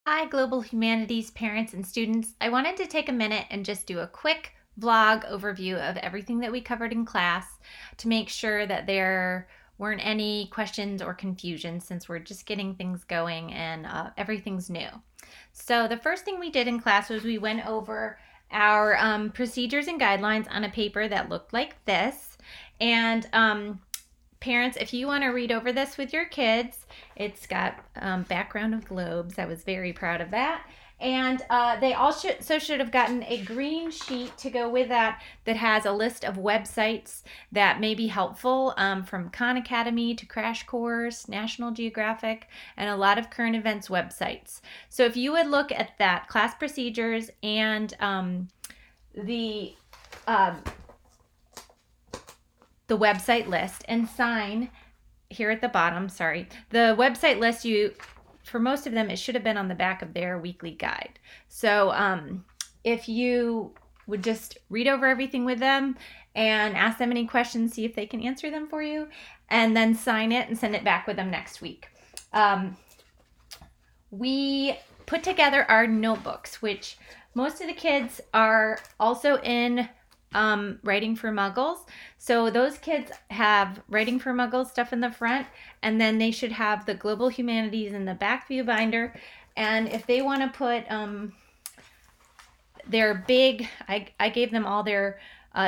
Hi, Global Humanities parents and students. I wanted to take a minute and just do a quick vlog overview of everything that we covered in class to make sure that there weren't any questions or confusion since we're just getting things going and everything's new. So the first thing we did in class was we went over our procedures and guidelines on a paper that looked like this. And parents, if you want to read over this with your kids, it's got background of globes. I was very proud of that. And they also should have gotten a green sheet to go with that has a list of websites that may be helpful, from Khan Academy to Crash Course, National Geographic, and a lot of current events websites. So if you would look at that, class procedures and the uh, the website list and sign here at the bottom. Sorry, the website list, for most of them it should have been on the back of their weekly guide. So if you would just read over everything with them and ask them any questions, see if they can answer them for you, and then sign it and send it back with them next week. We put together our notebooks, which most of the kids are also in Writing for Muggles. So those kids have Writing for Muggles stuff in the front, and then they should have the Global Humanities in the back view binder. And if they want to put their big, I gave them all their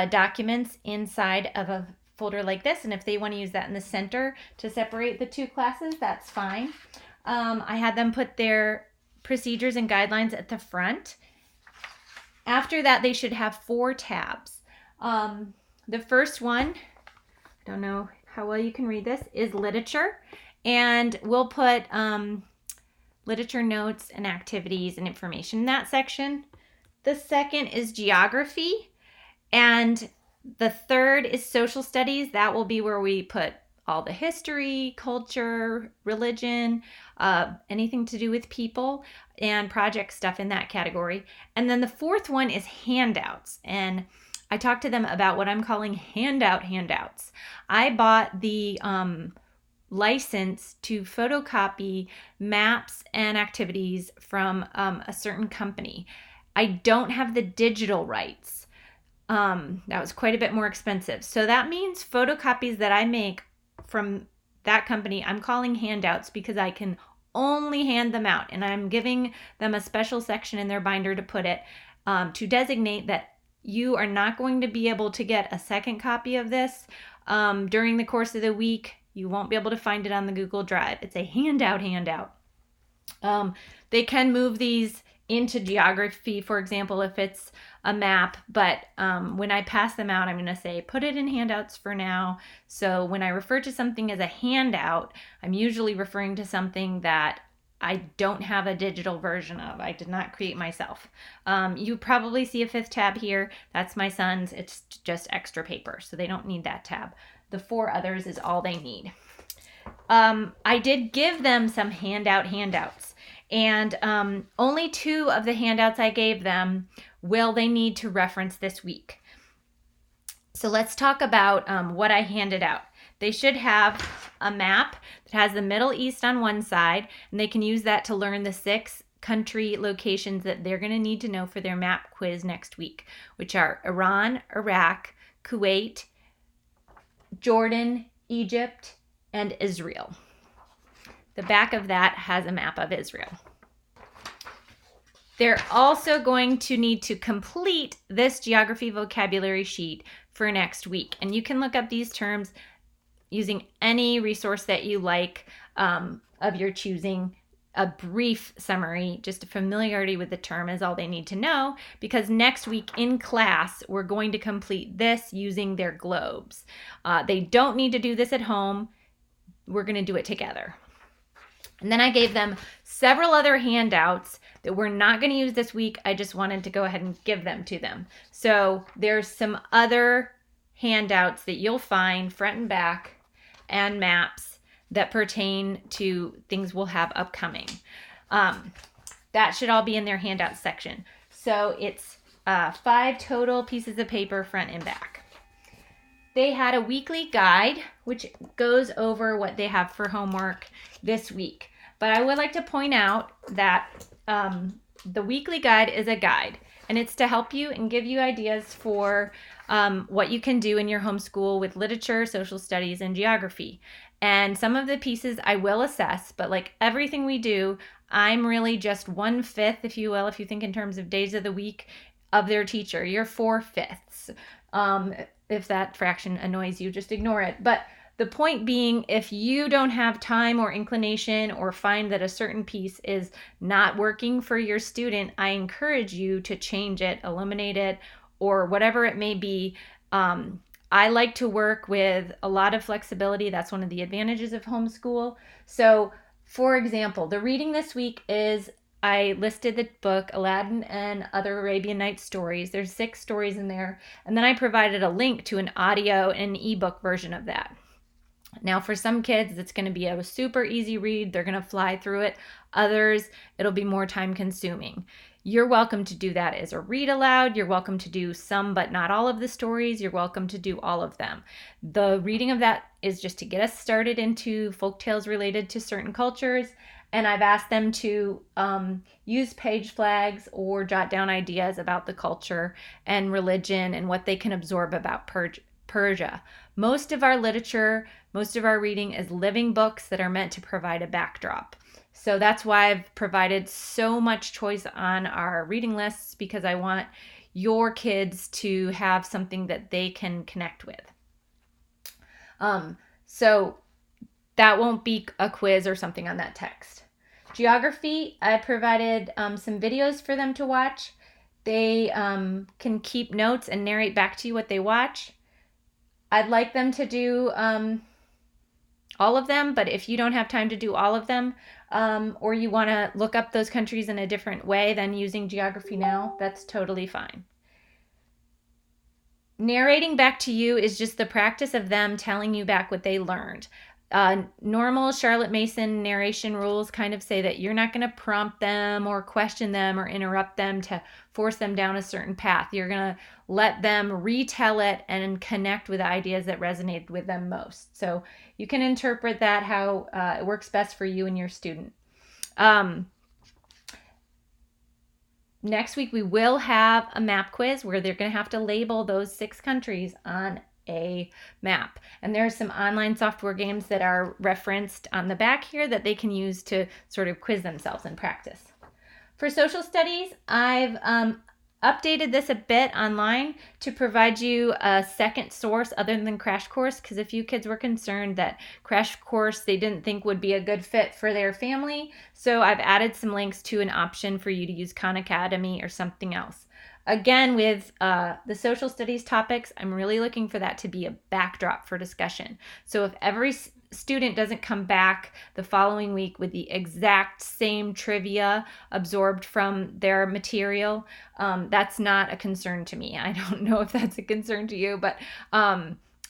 documents inside of a folder like this, and if they want to use that in the center to separate the two classes, that's fine. I had them put their procedures and guidelines at the front. After that, they should have 4 tabs. The first one, I don't know how well you can read this, is literature. And we'll put literature notes and activities and information in that section. The second is geography. And the third is social studies. That will be where we put all the history, culture, religion, anything to do with people, and project stuff in that category. And then the fourth one is handouts. And I talked to them about what I'm calling handouts. I bought the license to photocopy maps and activities from a certain company. I don't have the digital rights. That was quite a bit more expensive. So that means photocopies that I make from that company, I'm calling handouts because I can only hand them out, and I'm giving them a special section in their binder to put it, to designate that you are not going to be able to get a second copy of this during the course of the week. You won't be able to find it on the Google Drive. It's a handout. They can move these into geography, for example, if it's a map, but when I pass them out, I'm going to say put it in handouts for now. So when I refer to something as a handout, I'm usually referring to something that I don't have a digital version of. I did not create myself. You probably see a 5th tab here. That's my son's. It's just extra paper, so they don't need that tab. The 4 others is all they need. I did give them some handouts, and only 2 of the handouts I gave them will they need to reference this week. So let's talk about what I handed out. They should have a map that has the Middle East on one side, and they can use that to learn the 6 country locations that they're going to need to know for their map quiz next week, which are Iran, Iraq, Kuwait, Jordan, Egypt, and Israel. The back of that has a map of Israel. They're also going to need to complete this geography vocabulary sheet for next week. And you can look up these terms using any resource that you like, of your choosing. A brief summary, just a familiarity with the term is all they need to know, because next week in class, we're going to complete this using their globes. They don't need to do this at home. We're going to do it together. And then I gave them several other handouts that we're not going to use this week. I just wanted to go ahead and give them to them. So there's some other handouts that you'll find front and back, and maps that pertain to things we'll have upcoming. That should all be in their handout section. So it's 5 total pieces of paper, front and back. They had a weekly guide, which goes over what they have for homework this week. But I would like to point out that the weekly guide is a guide, and it's to help you and give you ideas for what you can do in your homeschool with literature, social studies, and geography. And some of the pieces I will assess, but like everything we do, I'm really just 1/5, if you will, if you think in terms of days of the week, of their teacher. You're 4/5. If that fraction annoys you, just ignore it. But the point being, if you don't have time or inclination or find that a certain piece is not working for your student, I encourage you to change it, eliminate it, or whatever it may be. I like to work with a lot of flexibility. That's one of the advantages of homeschool. So, for example, the reading this week is, I listed the book Aladdin and Other Arabian Nights Stories. There's 6 stories in there. And then I provided a link to an audio and ebook version of that. Now, for some kids, it's going to be a super easy read. They're going to fly through it. Others, it'll be more time consuming. You're welcome to do that as a read aloud. You're welcome to do some, but not all of the stories. You're welcome to do all of them. The reading of that is just to get us started into folktales related to certain cultures. And I've asked them to use page flags or jot down ideas about the culture and religion and what they can absorb about Persia. Most of our literature, most of our reading is living books that are meant to provide a backdrop. So that's why I've provided so much choice on our reading lists, because I want your kids to have something that they can connect with. So that won't be a quiz or something on that text. Geography, I provided some videos for them to watch. They can keep notes and narrate back to you what they watch. I'd like them to do all of them, but if you don't have time to do all of them, or you want to look up those countries in a different way than using Geography Now, that's totally fine. Narrating back to you is just the practice of them telling you back what they learned. Normal Charlotte Mason narration rules kind of say that you're not going to prompt them or question them or interrupt them to force them down a certain path. You're going to let them retell it and connect with ideas that resonated with them most. So you can interpret that how it works best for you and your student. Next week, we will have a map quiz where they're going to have to label those 6 countries on a map. And there's some online software games that are referenced on the back here that they can use to sort of quiz themselves and practice. For social studies, I've updated this a bit online to provide you a second source other than Crash Course, because a few kids were concerned that Crash Course they didn't think would be a good fit for their family. So I've added some links to an option for you to use Khan Academy or something else. Again, with the social studies topics, I'm really looking for that to be a backdrop for discussion. So if every student doesn't come back the following week with the exact same trivia absorbed from their material, that's not a concern to me. I don't know if that's a concern to you, but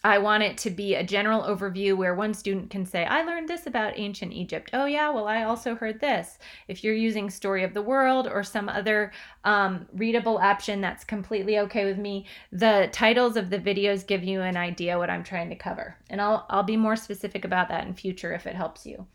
I want it to be a general overview where one student can say, I learned this about ancient Egypt. Oh yeah, well, I also heard this. If you're using Story of the World or some other readable option, that's completely okay with me. The titles of the videos give you an idea what I'm trying to cover. And I'll be more specific about that in future if it helps you.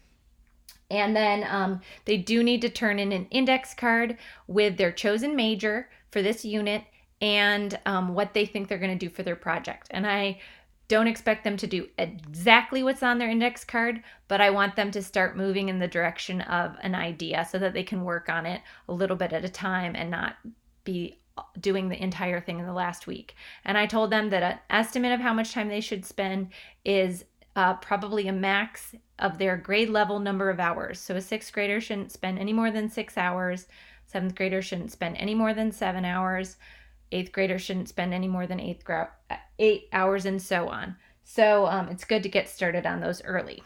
And then they do need to turn in an index card with their chosen major for this unit and what they think they're going to do for their project. And I don't expect them to do exactly what's on their index card, but I want them to start moving in the direction of an idea so that they can work on it a little bit at a time and not be doing the entire thing in the last week. And I told them that an estimate of how much time they should spend is probably a max of their grade level number of hours. So a 6th grader shouldn't spend any more than 6 hours. 7th grader shouldn't spend any more than 7 hours. 8th graders shouldn't spend any more than 8 hours, and so on. So it's good to get started on those early.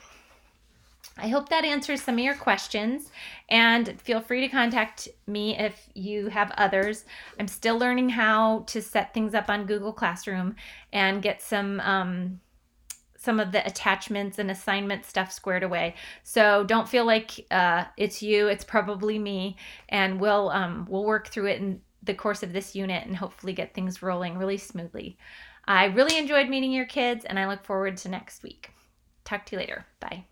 I hope that answers some of your questions, and feel free to contact me if you have others. I'm still learning how to set things up on Google Classroom and get some of the attachments and assignment stuff squared away. So don't feel like it's you, it's probably me, and we'll work through it in the course of this unit and hopefully get things rolling really smoothly. I really enjoyed meeting your kids, and I look forward to next week. Talk to you later. Bye.